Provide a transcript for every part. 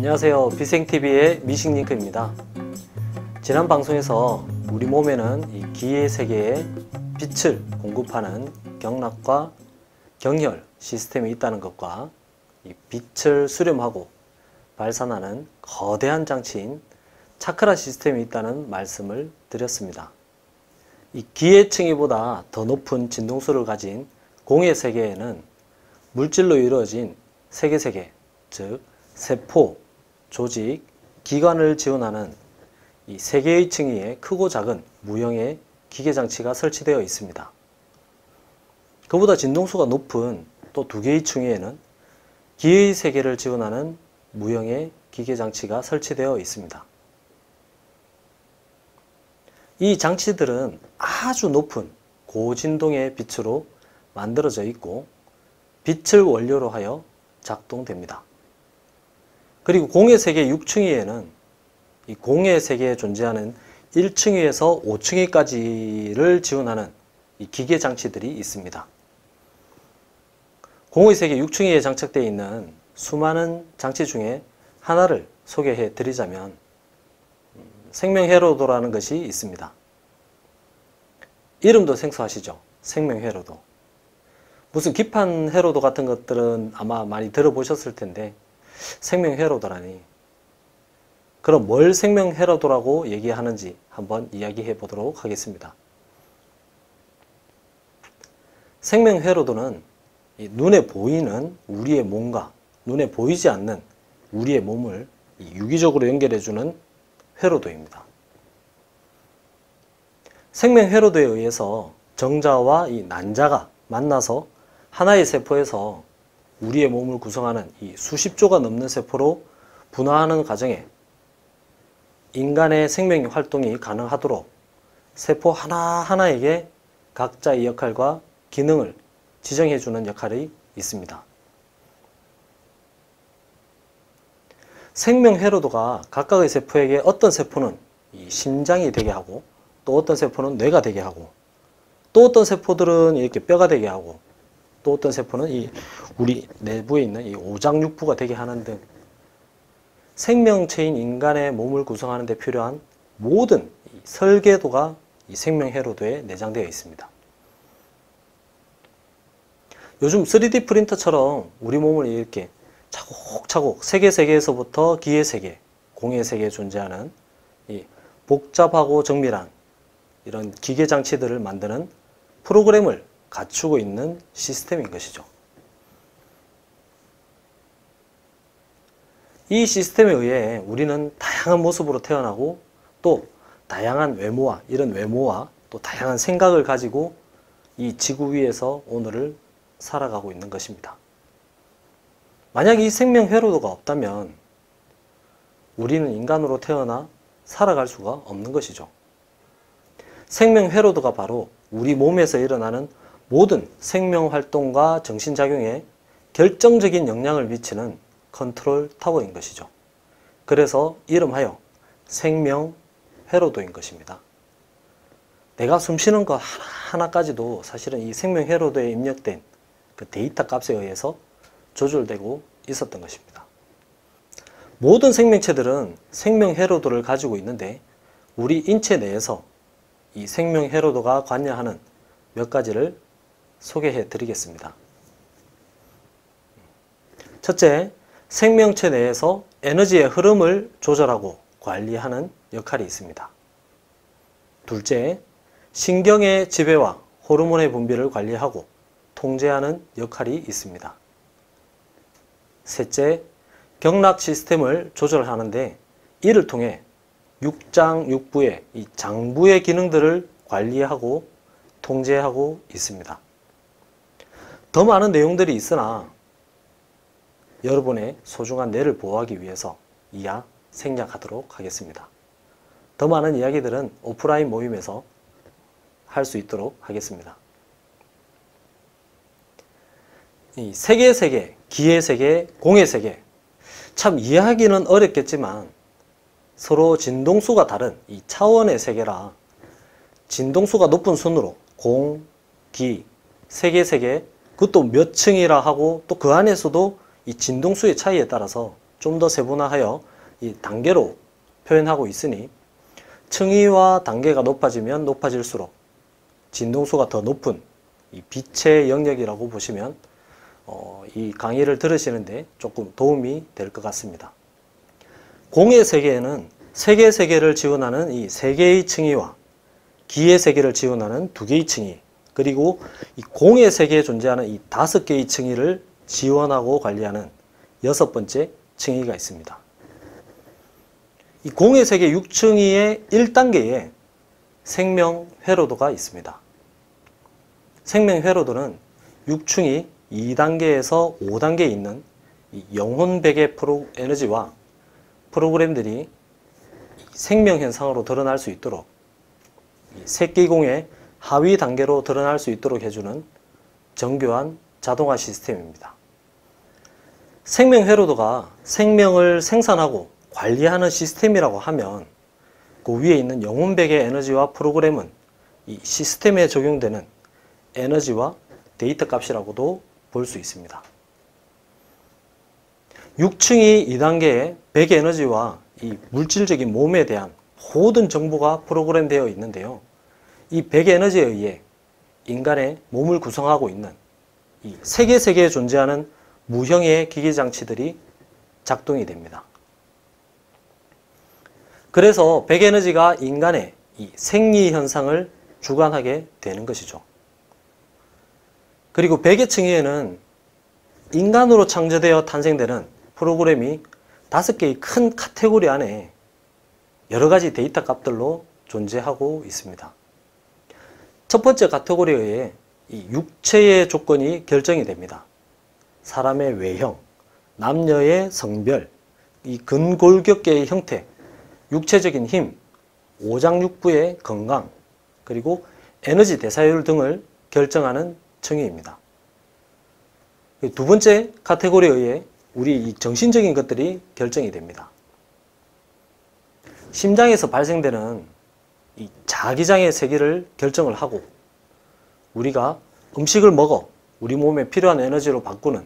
안녕하세요. 비생TV의 미식링크입니다. 지난 방송에서 우리 몸에는 이 기의 세계에 빛을 공급하는 경락과 경혈 시스템이 있다는 것과 이 빛을 수렴하고 발산하는 거대한 장치인 차크라 시스템이 있다는 말씀을 드렸습니다. 이 기의 층위보다 더 높은 진동수를 가진 공의 세계에는 물질로 이루어진 세계세계, 즉 세포, 조직, 기관을 지원하는 이 세 개의 층위에 크고 작은 무형의 기계장치가 설치되어 있습니다. 그보다 진동수가 높은 또 두 개의 층위에는 기의 세계를 지원하는 무형의 기계장치가 설치되어 있습니다. 이 장치들은 아주 높은 고진동의 빛으로 만들어져 있고 빛을 원료로 하여 작동됩니다. 그리고 공의 세계 6층위에는 이 공의 세계에 존재하는 1층위에서 5층위까지를 지원하는 이 기계 장치들이 있습니다. 공의 세계 6층위에 장착되어 있는 수많은 장치 중에 하나를 소개해 드리자면 생명회로도라는 것이 있습니다. 이름도 생소하시죠? 생명회로도. 무슨 기판 회로도 같은 것들은 아마 많이 들어보셨을 텐데 생명회로도라니. 그럼 뭘 생명회로도라고 얘기하는지 한번 이야기해 보도록 하겠습니다. 생명회로도는 눈에 보이는 우리의 몸과 눈에 보이지 않는 우리의 몸을 유기적으로 연결해주는 회로도입니다. 생명회로도에 의해서 정자와 이 난자가 만나서 하나의 세포에서 우리의 몸을 구성하는 이 수십조가 넘는 세포로 분화하는 과정에 인간의 생명 활동이 가능하도록 세포 하나하나에게 각자의 역할과 기능을 지정해주는 역할이 있습니다. 생명회로도가 각각의 세포에게 어떤 세포는 이 심장이 되게 하고 또 어떤 세포는 뇌가 되게 하고 또 어떤 세포들은 이렇게 뼈가 되게 하고 또 어떤 세포는 이 우리 내부에 있는 이 오장육부가 되게 하는 등 생명체인 인간의 몸을 구성하는 데 필요한 모든 설계도가 이 생명회로도에 내장되어 있습니다. 요즘 3D 프린터처럼 우리 몸을 이렇게 차곡차곡 세계에서부터 기의 세계, 공의 세계에 존재하는 이 복잡하고 정밀한 이런 기계 장치들을 만드는 프로그램을 갖추고 있는 시스템인 것이죠. 이 시스템에 의해 우리는 다양한 모습으로 태어나고 또 다양한 외모와 이런 외모와 또 다양한 생각을 가지고 이 지구 위에서 오늘을 살아가고 있는 것입니다. 만약 이 생명회로도가 없다면 우리는 인간으로 태어나 살아갈 수가 없는 것이죠. 생명회로도가 바로 우리 몸에서 일어나는 모든 생명활동과 정신작용에 결정적인 영향을 미치는 컨트롤 타워인 것이죠. 그래서 이름하여 생명회로도인 것입니다. 내가 숨쉬는 것 하나까지도 사실은 이 생명회로도에 입력된 그 데이터 값에 의해서 조절되고 있었던 것입니다. 모든 생명체들은 생명회로도를 가지고 있는데 우리 인체 내에서 이 생명회로도가 관여하는 몇 가지를 소개해 드리겠습니다. 첫째, 생명체 내에서 에너지의 흐름을 조절하고 관리하는 역할이 있습니다. 둘째, 신경의 지배와 호르몬의 분비를 관리하고 통제하는 역할이 있습니다. 셋째, 경락 시스템을 조절하는데 이를 통해 육장육부의 이 장부의 기능들을 관리하고 통제하고 있습니다. 더 많은 내용들이 있으나 여러분의 소중한 뇌를 보호하기 위해서 이하 생략하도록 하겠습니다. 더 많은 이야기들은 오프라인 모임에서 할 수 있도록 하겠습니다. 이 세계의 세계, 기의 세계, 공의 세계, 참 이해하기는 어렵겠지만 서로 진동수가 다른 이 차원의 세계라 진동수가 높은 순으로 공, 기, 세계, 그것도 몇 층이라 하고 또 그 안에서도 이 진동수의 차이에 따라서 좀 더 세분화하여 이 단계로 표현하고 있으니 층위와 단계가 높아지면 높아질수록 진동수가 더 높은 이 빛의 영역이라고 보시면 이 강의를 들으시는데 조금 도움이 될 것 같습니다. 공의 세계에는 세계 세계를 지원하는 이 3개의 층위와 기의 세계를 지원하는 2개의 층위, 그리고 이 공의 세계에 존재하는 이 5개의 층위를 지원하고 관리하는 6번째 층위가 있습니다. 이 공의 세계 6층위의 1단계에 생명 회로도가 있습니다. 생명 회로도는 6층위 2단계에서 5단계에 있는 이 영혼 베개 에너지와 프로그램들이 생명 현상으로 드러날 수 있도록 새끼공의 하위 단계로 드러날 수 있도록 해주는 정교한 자동화 시스템입니다. 생명 회로도가 생명을 생산하고 관리하는 시스템이라고 하면 그 위에 있는 영혼 베개 에너지와 프로그램은 이 시스템에 적용되는 에너지와 데이터 값이라고도 볼 수 있습니다. 6층이 2단계의 베개 에너지와 이 물질적인 몸에 대한 모든 정보가 프로그램되어 있는데요. 이 베개 에너지에 의해 인간의 몸을 구성하고 있는 이 세계에 존재하는 무형의 기계장치들이 작동이 됩니다. 그래서 베개 에너지가 인간의 이 생리 현상을 주관하게 되는 것이죠. 그리고 베개층위에는 인간으로 창조되어 탄생되는 프로그램이 5개의 큰 카테고리 안에 여러 가지 데이터 값들로 존재하고 있습니다. 첫 번째 카테고리에 의해 이 육체의 조건이 결정이 됩니다. 사람의 외형, 남녀의 성별, 이 근골격계의 형태, 육체적인 힘, 오장육부의 건강, 그리고 에너지 대사율 등을 결정하는 층위입니다. 두 번째 카테고리에 의해 우리 이 정신적인 것들이 결정이 됩니다. 심장에서 발생되는 이 자기장의 세계를 결정을 하고 우리가 음식을 먹어 우리 몸에 필요한 에너지로 바꾸는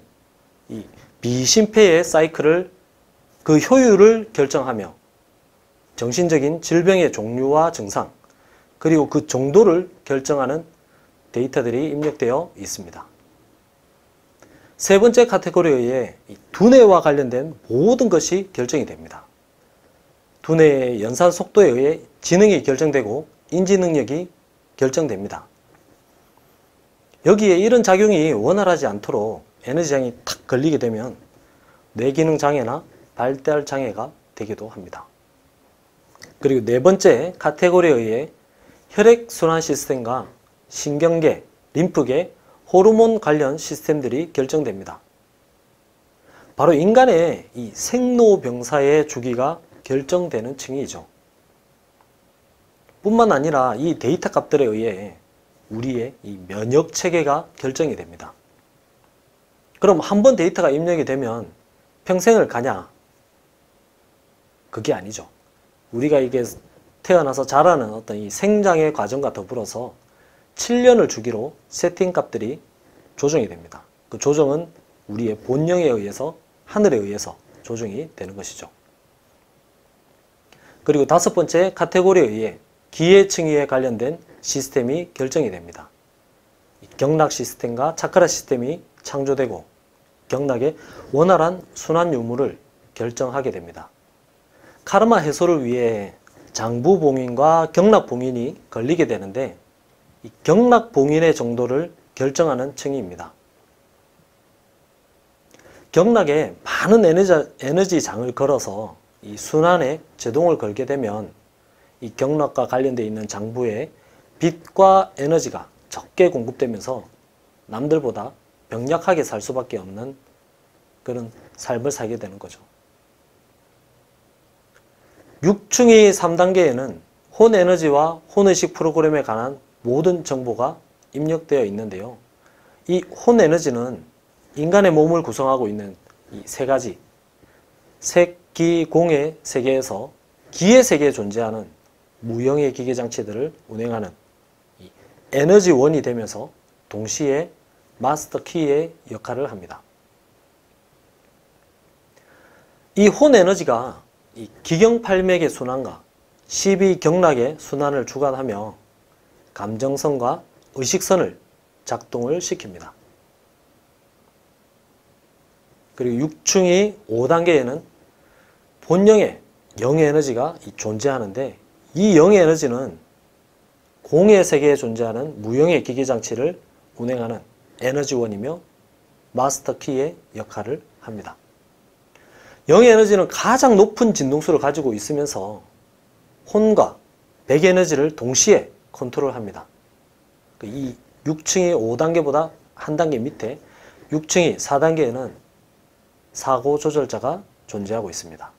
이 비심폐의 사이클을 그 효율을 결정하며 정신적인 질병의 종류와 증상 그리고 그 정도를 결정하는 데이터들이 입력되어 있습니다. 세 번째 카테고리에 의해 두뇌와 관련된 모든 것이 결정이 됩니다. 두뇌의 연산 속도에 의해 지능이 결정되고 인지 능력이 결정됩니다. 여기에 이런 작용이 원활하지 않도록 에너지장이 탁 걸리게 되면 뇌기능 장애나 발달 장애가 되기도 합니다. 그리고 네 번째 카테고리에 의해 혈액순환 시스템과 신경계, 림프계, 호르몬 관련 시스템들이 결정됩니다. 바로 인간의 이 생로병사의 주기가 결정되는 층이죠. 뿐만 아니라 이 데이터 값들에 의해 우리의 이 면역 체계가 결정이 됩니다. 그럼 한번 데이터가 입력이 되면 평생을 가냐? 그게 아니죠. 우리가 이게 태어나서 자라는 어떤 이 생장의 과정과 더불어서 7년을 주기로 세팅 값들이 조정이 됩니다. 그 조정은 우리의 본령에 의해서, 하늘에 의해서 조정이 되는 것이죠. 그리고 다섯 번째 카테고리에 의해 기회층위에 관련된 시스템이 결정이 됩니다. 경락 시스템과 차크라 시스템이 창조되고 경락의 원활한 순환 유무를 결정하게 됩니다. 카르마 해소를 위해 장부 봉인과 경락 봉인이 걸리게 되는데 이 경락 봉인의 정도를 결정하는 층위입니다. 경락에 많은 에너지장을 걸어서 이 순환에 제동을 걸게 되면 이 경락과 관련되어 있는 장부에 빛과 에너지가 적게 공급되면서 남들보다 병약하게 살 수밖에 없는 그런 삶을 살게 되는 거죠. 6층위 3단계에는 혼에너지와 혼의식 프로그램에 관한 모든 정보가 입력되어 있는데요. 이 혼에너지는 인간의 몸을 구성하고 있는 이 세 가지 색기공의 세계에서 기의 세계에 존재하는 무형의 기계장치들을 운행하는 이 에너지원이 되면서 동시에 마스터 키의 역할을 합니다. 이 혼에너지가 이 기경팔맥의 순환과 십이경락의 순환을 주관하며 감정선과 의식선을 작동을 시킵니다. 그리고 육충이 5단계에는 본영의 영의 에너지가 존재하는데, 이 영의 에너지는 공의 세계에 존재하는 무형의 기계장치를 운행하는 에너지원이며 마스터 키의 역할을 합니다. 영의 에너지는 가장 높은 진동수를 가지고 있으면서 혼과 백 에너지를 동시에 컨트롤합니다. 이 6층이 5단계보다 한 단계 밑에 6층이 4단계에는 사고 조절자가 존재하고 있습니다.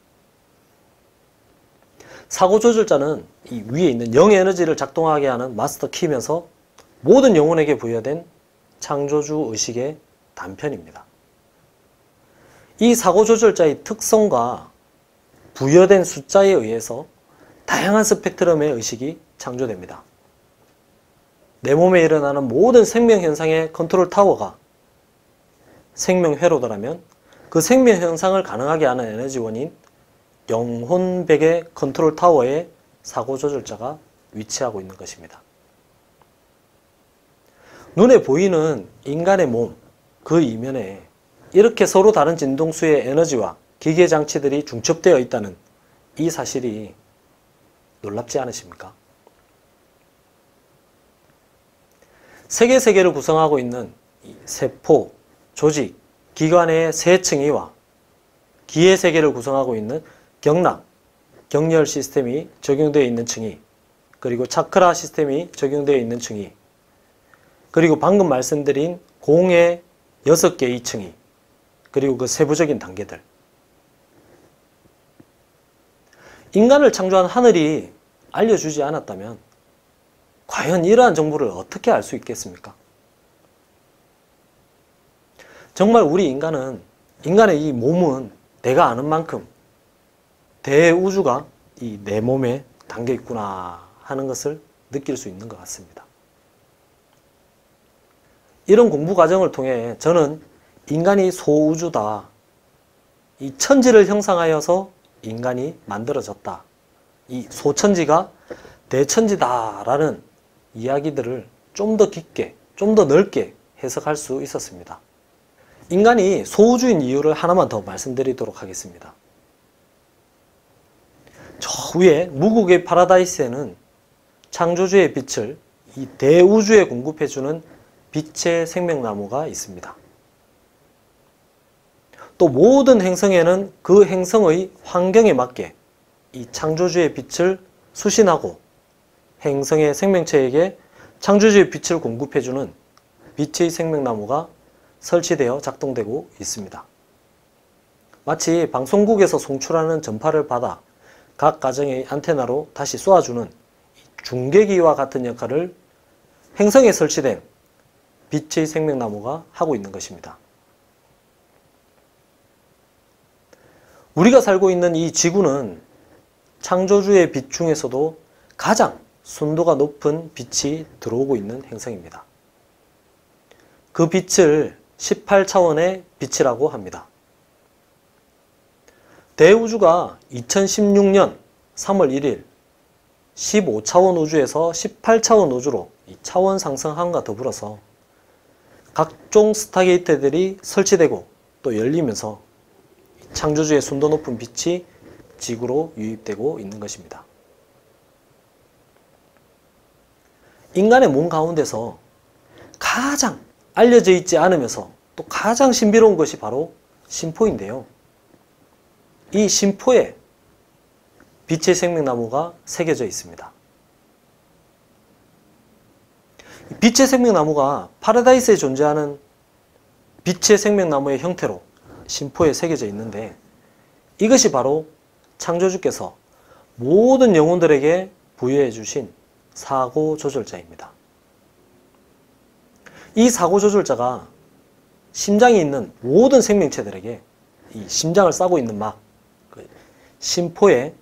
사고 조절자는 이 위에 있는 영의 에너지를 작동하게 하는 마스터 키면서 모든 영혼에게 부여된 창조주 의식의 단편입니다. 이 사고 조절자의 특성과 부여된 숫자에 의해서 다양한 스펙트럼의 의식이 창조됩니다. 내 몸에 일어나는 모든 생명 현상의 컨트롤 타워가 생명 회로더라면 그 생명 현상을 가능하게 하는 에너지원인 영혼백의 컨트롤 타워에 사고 조절자가 위치하고 있는 것입니다. 눈에 보이는 인간의 몸, 그 이면에 이렇게 서로 다른 진동수의 에너지와 기계 장치들이 중첩되어 있다는 이 사실이 놀랍지 않으십니까? 세계를 구성하고 있는 세포, 조직, 기관의 세 층위와 기의 세계를 구성하고 있는 경락, 경열 시스템이 적용되어 있는 층위, 그리고 차크라 시스템이 적용되어 있는 층위, 그리고 방금 말씀드린 공의 6개의 층위, 그리고 그 세부적인 단계들. 인간을 창조한 하늘이 알려주지 않았다면 과연 이러한 정보를 어떻게 알 수 있겠습니까? 정말 우리 인간의 이 몸은 내가 아는 만큼 대우주가 이 내 몸에 담겨 있구나 하는 것을 느낄 수 있는 것 같습니다. 이런 공부 과정을 통해 저는 인간이 소우주다, 이 천지를 형상하여서 인간이 만들어졌다, 이 소천지가 대천지다라는 이야기들을 좀 더 깊게, 좀 더 넓게 해석할 수 있었습니다. 인간이 소우주인 이유를 하나만 더 말씀드리도록 하겠습니다. 저 위에 무국의 파라다이스에는 창조주의 빛을 이 대우주에 공급해주는 빛의 생명나무가 있습니다. 또 모든 행성에는 그 행성의 환경에 맞게 이 창조주의 빛을 수신하고 행성의 생명체에게 창조주의 빛을 공급해주는 빛의 생명나무가 설치되어 작동되고 있습니다. 마치 방송국에서 송출하는 전파를 받아 각 가정의 안테나로 다시 쏘아주는 중계기와 같은 역할을 행성에 설치된 빛의 생명나무가 하고 있는 것입니다. 우리가 살고 있는 이 지구는 창조주의 빛 중에서도 가장 순도가 높은 빛이 들어오고 있는 행성입니다. 그 빛을 18차원의 빛이라고 합니다. 대우주가 2016년 3월 1일 15차원 우주에서 18차원 우주로 차원 상승함과 더불어서 각종 스타게이트들이 설치되고 또 열리면서 창조주의 순도 높은 빛이 지구로 유입되고 있는 것입니다. 인간의 몸 가운데서 가장 알려져 있지 않으면서 또 가장 신비로운 것이 바로 심포인데요. 이 심포에 빛의 생명나무가 새겨져 있습니다. 빛의 생명나무가 파라다이스에 존재하는 빛의 생명나무의 형태로 심포에 새겨져 있는데, 이것이 바로 창조주께서 모든 영혼들에게 부여해 주신 사고 조절자입니다. 이 사고 조절자가 심장이 있는 모든 생명체들에게 이 심장을 싸고 있는 막 심포에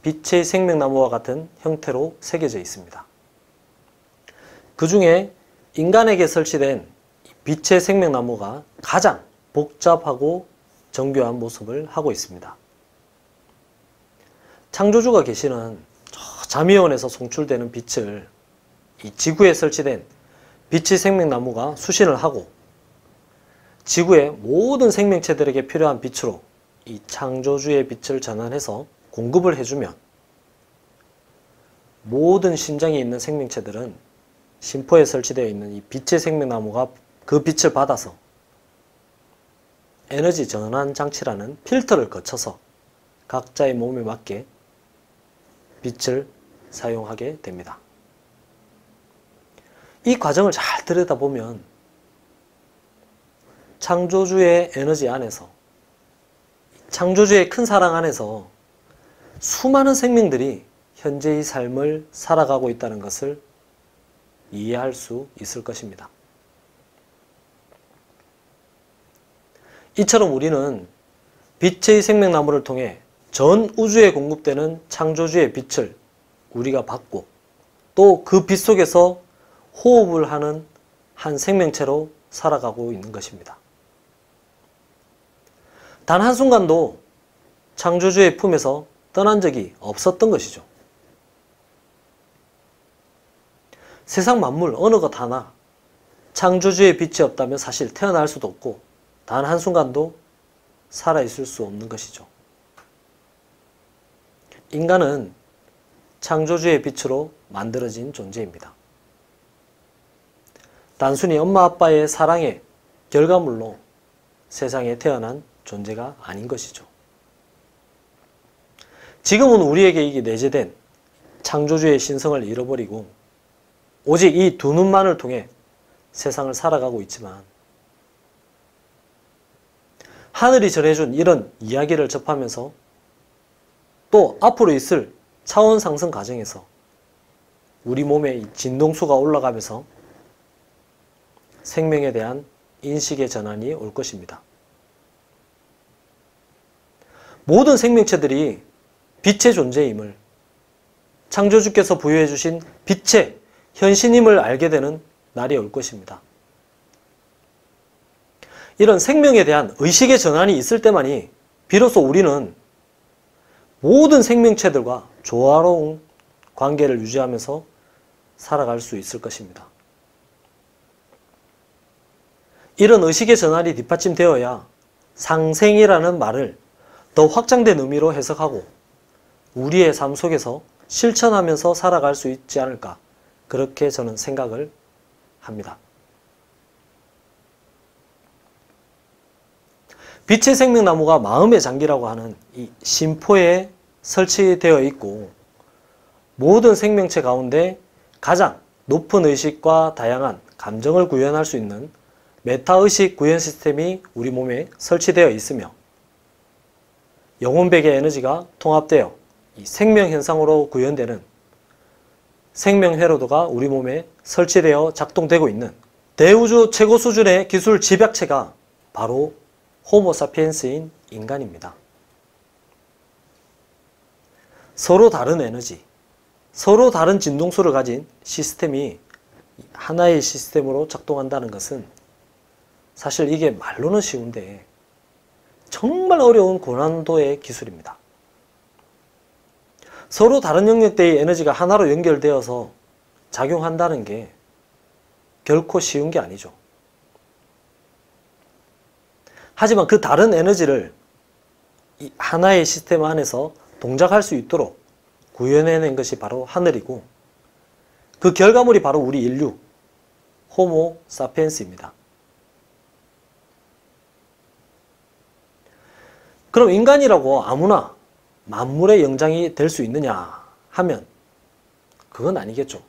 빛의 생명나무와 같은 형태로 새겨져 있습니다. 그 중에 인간에게 설치된 빛의 생명나무가 가장 복잡하고 정교한 모습을 하고 있습니다. 창조주가 계시는 저 자미원에서 송출되는 빛을 이 지구에 설치된 빛의 생명나무가 수신을 하고 지구의 모든 생명체들에게 필요한 빛으로 이 창조주의 빛을 전환해서 공급을 해주면 모든 심장에 있는 생명체들은 심포에 설치되어 있는 이 빛의 생명나무가 그 빛을 받아서 에너지 전환 장치라는 필터를 거쳐서 각자의 몸에 맞게 빛을 사용하게 됩니다. 이 과정을 잘 들여다보면 창조주의 에너지 안에서, 창조주의 큰 사랑 안에서 수많은 생명들이 현재의 삶을 살아가고 있다는 것을 이해할 수 있을 것입니다. 이처럼 우리는 빛의 생명나무를 통해 전 우주에 공급되는 창조주의 빛을 우리가 받고 또 그 빛 속에서 호흡을 하는 한 생명체로 살아가고 있는 것입니다. 단 한순간도 창조주의 품에서 떠난 적이 없었던 것이죠. 세상 만물 어느 것 하나 창조주의 빛이 없다면 사실 태어날 수도 없고 단 한순간도 살아있을 수 없는 것이죠. 인간은 창조주의 빛으로 만들어진 존재입니다. 단순히 엄마 아빠의 사랑의 결과물로 세상에 태어난 존재가 아닌 것이죠. 지금은 우리에게 이게 내재된 창조주의 신성을 잃어버리고 오직 이 두 눈만을 통해 세상을 살아가고 있지만 하늘이 전해준 이런 이야기를 접하면서 또 앞으로 있을 차원 상승 과정에서 우리 몸의 진동수가 올라가면서 생명에 대한 인식의 전환이 올 것입니다. 모든 생명체들이 빛의 존재임을, 창조주께서 부여해 주신 빛의 현신임을 알게 되는 날이 올 것입니다. 이런 생명에 대한 의식의 전환이 있을 때만이 비로소 우리는 모든 생명체들과 조화로운 관계를 유지하면서 살아갈 수 있을 것입니다. 이런 의식의 전환이 뒷받침되어야 상생이라는 말을 더 확장된 의미로 해석하고 우리의 삶 속에서 실천하면서 살아갈 수 있지 않을까, 그렇게 저는 생각을 합니다. 빛의 생명나무가 마음의 장기라고 하는 이 심포에 설치되어 있고 모든 생명체 가운데 가장 높은 의식과 다양한 감정을 구현할 수 있는 메타의식 구현 시스템이 우리 몸에 설치되어 있으며 영혼백의 에너지가 통합되어 이 생명현상으로 구현되는 생명회로도가 우리 몸에 설치되어 작동되고 있는 대우주 최고 수준의 기술 집약체가 바로 호모사피엔스인 인간입니다. 서로 다른 에너지, 서로 다른 진동수를 가진 시스템이 하나의 시스템으로 작동한다는 것은 사실 이게 말로는 쉬운데 정말 어려운 고난도의 기술입니다. 서로 다른 영역대의 에너지가 하나로 연결되어서 작용한다는 게 결코 쉬운 게 아니죠. 하지만 그 다른 에너지를 이 하나의 시스템 안에서 동작할 수 있도록 구현해낸 것이 바로 하늘이고 그 결과물이 바로 우리 인류, 호모 사피엔스입니다. 그럼 인간이라고 아무나 만물의 영장이 될 수 있느냐 하면 그건 아니겠죠.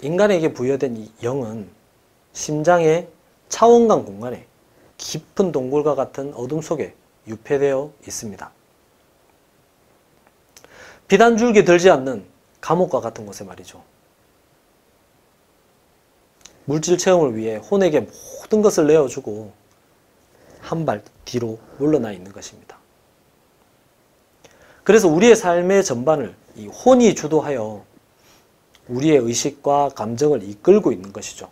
인간에게 부여된 이 영은 심장의 차원강 공간에 깊은 동굴과 같은 어둠 속에 유폐되어 있습니다. 빛 한 줄기 들지 않는 감옥과 같은 곳에 말이죠. 물질 체험을 위해 혼에게 모든 것을 내어주고 한 발 뒤로 물러나 있는 것입니다. 그래서 우리의 삶의 전반을 이 혼이 주도하여 우리의 의식과 감정을 이끌고 있는 것이죠.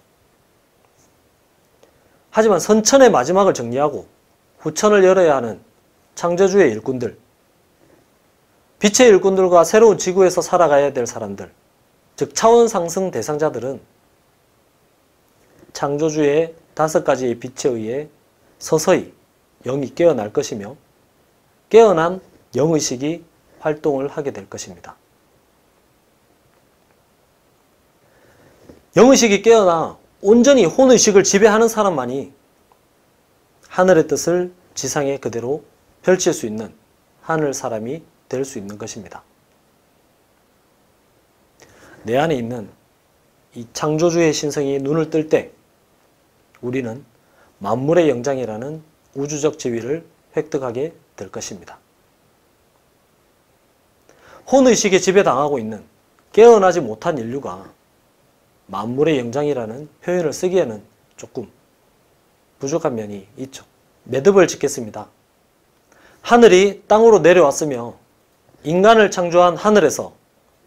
하지만 선천의 마지막을 정리하고 후천을 열어야 하는 창조주의 일꾼들, 빛의 일꾼들과 새로운 지구에서 살아가야 될 사람들, 즉 차원 상승 대상자들은 창조주의 5가지의 빛에 의해 서서히 영이 깨어날 것이며 깨어난 영의식이 활동을 하게 될 것입니다. 영의식이 깨어나 온전히 혼의식을 지배하는 사람만이 하늘의 뜻을 지상에 그대로 펼칠 수 있는 하늘 사람이 될 수 있는 것입니다. 내 안에 있는 이 창조주의 신성이 눈을 뜰 때 우리는 만물의 영장이라는 우주적 지위를 획득하게 될 것입니다. 혼의식에 지배당하고 있는 깨어나지 못한 인류가 만물의 영장이라는 표현을 쓰기에는 조금 부족한 면이 있죠. 매듭을 짓겠습니다. 하늘이 땅으로 내려왔으며 인간을 창조한 하늘에서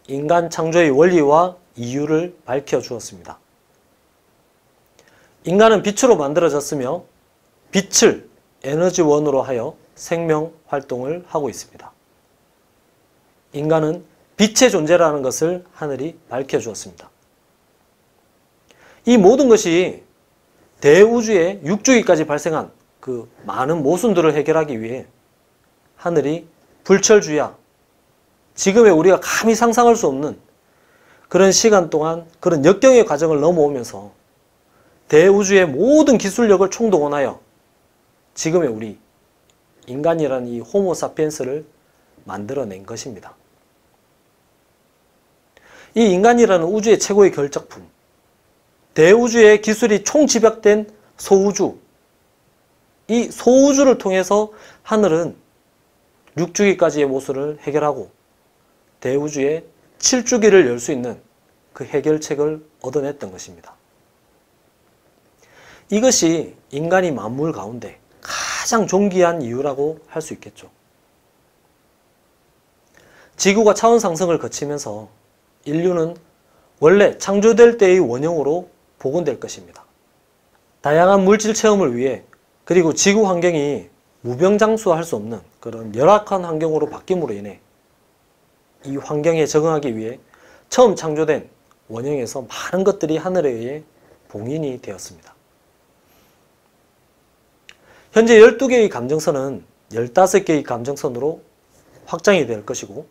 인간 창조의 원리와 이유를 밝혀주었습니다. 인간은 빛으로 만들어졌으며 빛을 에너지원으로 하여 생명 활동을 하고 있습니다. 인간은 빛의 존재라는 것을 하늘이 밝혀주었습니다. 이 모든 것이 대우주의 육주기까지 발생한 그 많은 모순들을 해결하기 위해 하늘이 불철주야, 지금의 우리가 감히 상상할 수 없는 그런 시간 동안 그런 역경의 과정을 넘어오면서 대우주의 모든 기술력을 총동원하여 지금의 우리 인간이라는 이 호모사피엔스를 만들어낸 것입니다. 이 인간이라는 우주의 최고의 결작품, 대우주의 기술이 총집약된 소우주, 이 소우주를 통해서 하늘은 6주기까지의 모순을 해결하고 대우주의 7주기를 열 수 있는 그 해결책을 얻어냈던 것입니다. 이것이 인간이 만물 가운데 가장 존귀한 이유라고 할 수 있겠죠. 지구가 차원 상승을 거치면서 인류는 원래 창조될 때의 원형으로 복원될 것입니다. 다양한 물질 체험을 위해 그리고 지구 환경이 무병장수할 수 없는 그런 열악한 환경으로 바뀜으로 인해 이 환경에 적응하기 위해 처음 창조된 원형에서 많은 것들이 하늘에 의해 봉인이 되었습니다. 현재 12개의 감정선은 15개의 감정선으로 확장이 될 것이고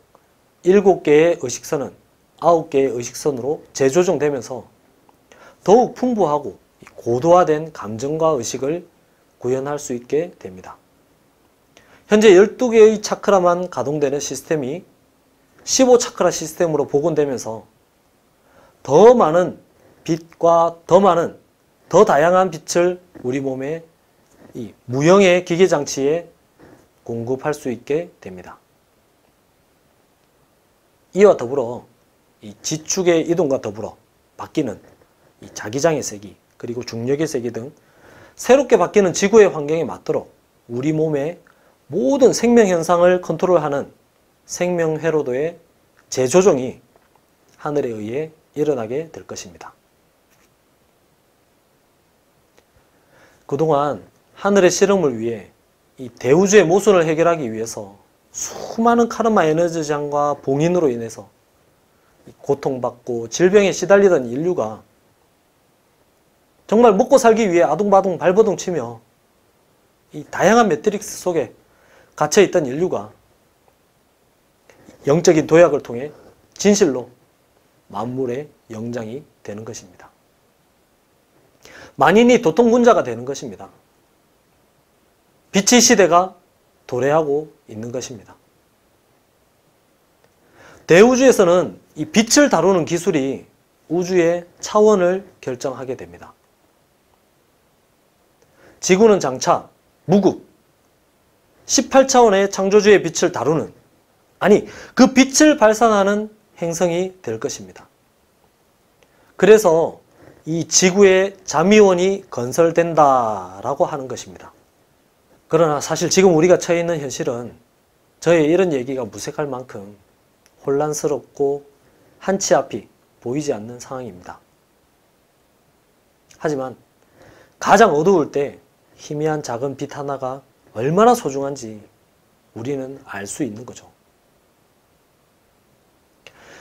7개의 의식선은 9개의 의식선으로 재조정되면서 더욱 풍부하고 고도화된 감정과 의식을 구현할 수 있게 됩니다. 현재 12개의 차크라만 가동되는 시스템이 15차크라 시스템으로 복원되면서 더 많은 빛과 더 다양한 빛을 우리 몸의 이 무형의 기계장치에 공급할 수 있게 됩니다. 이와 더불어 이 지축의 이동과 더불어 바뀌는 이 자기장의 세기 그리고 중력의 세기 등 새롭게 바뀌는 지구의 환경에 맞도록 우리 몸의 모든 생명 현상을 컨트롤하는 생명 회로도의 재조정이 하늘에 의해 일어나게 될 것입니다. 그동안 하늘의 실험을 위해 이 대우주의 모순을 해결하기 위해서 수많은 카르마 에너지장과 봉인으로 인해서 고통받고 질병에 시달리던 인류가 정말 먹고 살기 위해 아둥바둥 발버둥 치며 이 다양한 매트릭스 속에 갇혀있던 인류가 영적인 도약을 통해 진실로 만물의 영장이 되는 것입니다. 만인이 도통군자가 되는 것입니다. 빛의 시대가 도래하고 있는 것입니다. 대우주에서는 이 빛을 다루는 기술이 우주의 차원을 결정하게 됩니다. 지구는 장차 무국 18차원의 창조주의 빛을 다루는, 아니 그 빛을 발산하는 행성이 될 것입니다. 그래서 이 지구에 잠이원이 건설된다라고 하는 것입니다. 그러나 사실 지금 우리가 처해 있는 현실은 저의 이런 얘기가 무색할 만큼 혼란스럽고 한치 앞이 보이지 않는 상황입니다. 하지만 가장 어두울 때 희미한 작은 빛 하나가 얼마나 소중한지 우리는 알 수 있는 거죠.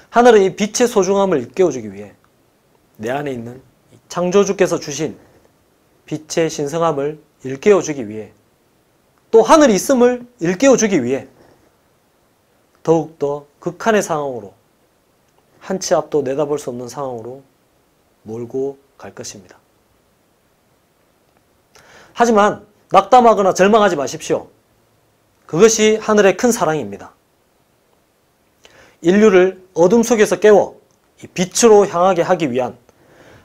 하늘은 이 빛의 소중함을 일깨워주기 위해 내 안에 있는 창조주께서 주신 빛의 신성함을 일깨워주기 위해 또 하늘이 있음을 일깨워주기 위해 더욱더 극한의 상황으로 한 치 앞도 내다볼 수 없는 상황으로 몰고 갈 것입니다. 하지만 낙담하거나 절망하지 마십시오. 그것이 하늘의 큰 사랑입니다. 인류를 어둠 속에서 깨워 빛으로 향하게 하기 위한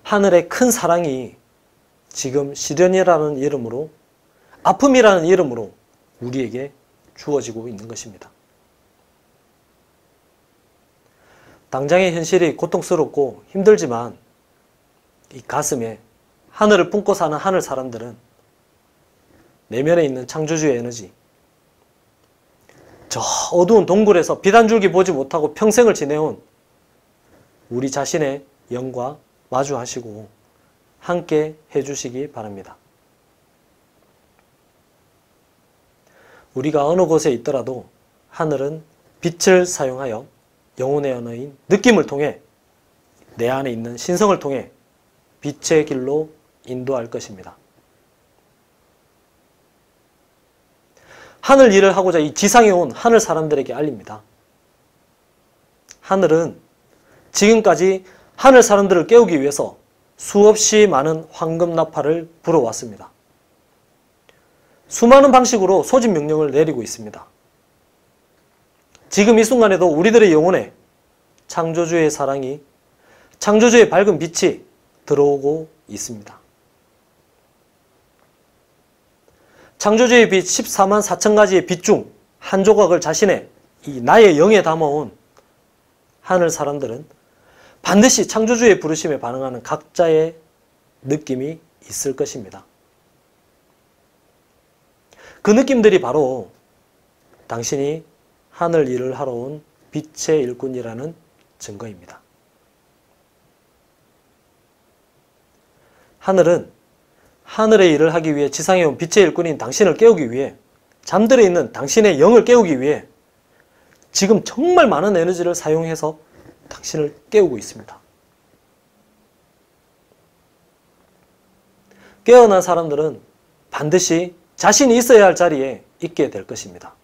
하늘의 큰 사랑이 지금 시련이라는 이름으로, 아픔이라는 이름으로 우리에게 주어지고 있는 것입니다. 당장의 현실이 고통스럽고 힘들지만 이 가슴에 하늘을 품고 사는 하늘 사람들은 내면에 있는 창조주의 에너지, 저 어두운 동굴에서 빛 한 줄기 보지 못하고 평생을 지내온 우리 자신의 영과 마주하시고 함께 해주시기 바랍니다. 우리가 어느 곳에 있더라도 하늘은 빛을 사용하여 영혼의 언어인 느낌을 통해 내 안에 있는 신성을 통해 빛의 길로 인도할 것입니다. 하늘 일을 하고자 이 지상에 온 하늘 사람들에게 알립니다. 하늘은 지금까지 하늘 사람들을 깨우기 위해서 수없이 많은 황금 나팔을 불어왔습니다. 수많은 방식으로 소집 명령을 내리고 있습니다. 지금 이 순간에도 우리들의 영혼에 창조주의 사랑이, 창조주의 밝은 빛이 들어오고 있습니다. 창조주의 빛 14만 4천 가지의 빛 중 한 조각을 자신의 이 나의 영에 담아온 하늘 사람들은 반드시 창조주의 부르심에 반응하는 각자의 느낌이 있을 것입니다. 그 느낌들이 바로 당신이 하늘 일을 하러 온 빛의 일꾼이라는 증거입니다. 하늘은 하늘의 일을 하기 위해 지상에 온 빛의 일꾼인 당신을 깨우기 위해, 잠들어 있는 당신의 영을 깨우기 위해 지금 정말 많은 에너지를 사용해서 당신을 깨우고 있습니다. 깨어난 사람들은 반드시 자신이 있어야 할 자리에 있게 될 것입니다.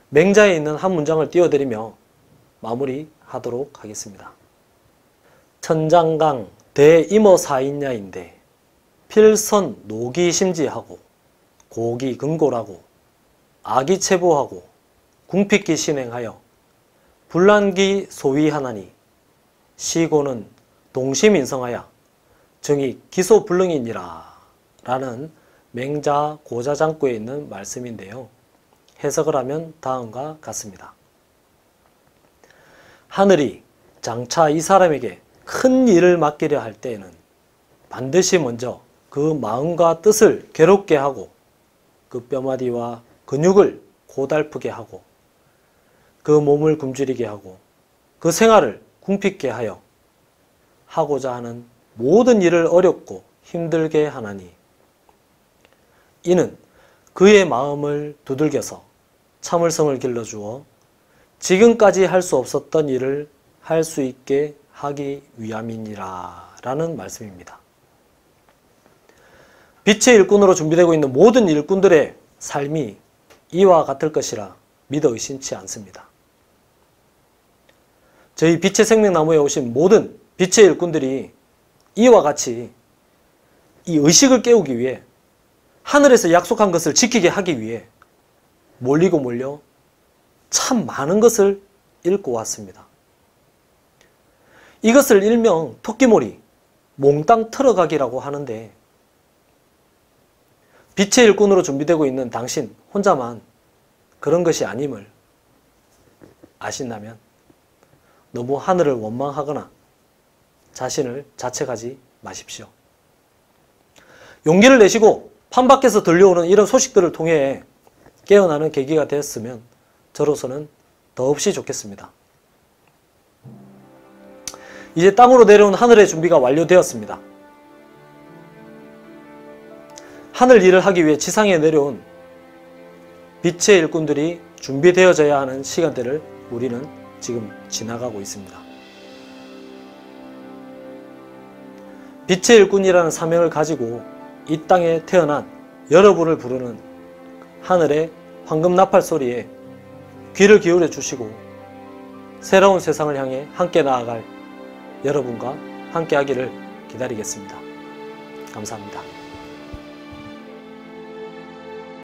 맹자에 있는 한 문장을 띄워드리며 마무리하도록 하겠습니다. 천장강 대임어사인야인데 필선 노기심지하고 고기근골하고 아기체보하고 궁핍기 신행하여 불란기 소위하나니 시고는 동심인성하여 정이 기소불능이니라 라는 맹자 고자장구에 있는 말씀인데요. 해석을 하면 다음과 같습니다. 하늘이 장차 이 사람에게 큰 일을 맡기려 할 때에는 반드시 먼저 그 마음과 뜻을 괴롭게 하고 그 뼈마디와 근육을 고달프게 하고 그 몸을 굶주리게 하고 그 생활을 궁핍게 하여 하고자 하는 모든 일을 어렵고 힘들게 하나니 이는 그의 마음을 두들겨서 참을성을 길러주어 지금까지 할 수 없었던 일을 할 수 있게 하기 위함이니라 라는 말씀입니다. 빛의 일꾼으로 준비되고 있는 모든 일꾼들의 삶이 이와 같을 것이라 믿어 의심치 않습니다. 저희 빛의 생명나무에 오신 모든 빛의 일꾼들이 이와 같이 이 의식을 깨우기 위해 하늘에서 약속한 것을 지키게 하기 위해 몰리고 몰려 참 많은 것을 읽고 왔습니다. 이것을 일명 토끼몰이, 몽땅 틀어가기라고 하는데 빛의 일꾼으로 준비되고 있는 당신 혼자만 그런 것이 아님을 아신다면 너무 하늘을 원망하거나 자신을 자책하지 마십시오. 용기를 내시고 판밖에서 들려오는 이런 소식들을 통해 깨어나는 계기가 되었으면 저로서는 더없이 좋겠습니다. 이제 땅으로 내려온 하늘의 준비가 완료되었습니다. 하늘 일을 하기 위해 지상에 내려온 빛의 일꾼들이 준비되어져야 하는 시간대를 우리는 지금 지나가고 있습니다. 빛의 일꾼이라는 사명을 가지고 이 땅에 태어난 여러분을 부르는 하늘의 황금 나팔 소리에 귀를 기울여 주시고 새로운 세상을 향해 함께 나아갈 여러분과 함께 하기를 기다리겠습니다. 감사합니다.